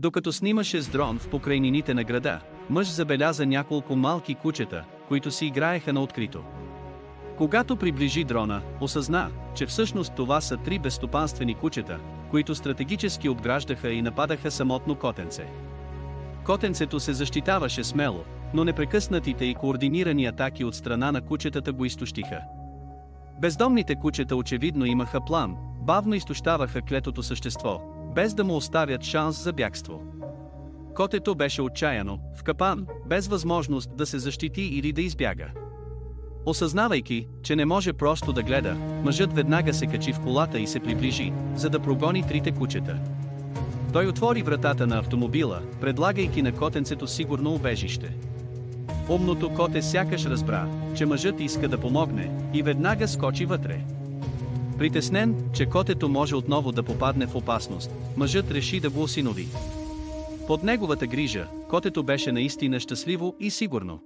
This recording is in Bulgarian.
Докато снимаше с дрон в покрайнините на града, мъж забеляза няколко малки кучета, които си играеха на открито. Когато приближи дрона, осъзна, че всъщност това са 3 безстопанствени кучета, които стратегически обграждаха и нападаха самотно котенце. Котенцето се защитаваше смело, но непрекъснатите и координирани атаки от страна на кучетата го изтощиха. Бездомните кучета очевидно имаха план, бавно изтощаваха клетото същество, без да му оставят шанс за бягство. Котето беше отчаяно, в капан, без възможност да се защити или да избяга. Осъзнавайки, че не може просто да гледа, мъжът веднага се качи в колата и се приближи, за да прогони 3 кучета. Той отвори вратата на автомобила, предлагайки на котенцето сигурно убежище. Умното коте сякаш разбра, че мъжът иска да помогне, и веднага скочи вътре. Притеснен, че котето може отново да попадне в опасност, мъжът реши да го осинови. Под неговата грижа, котето беше наистина щастливо и сигурно.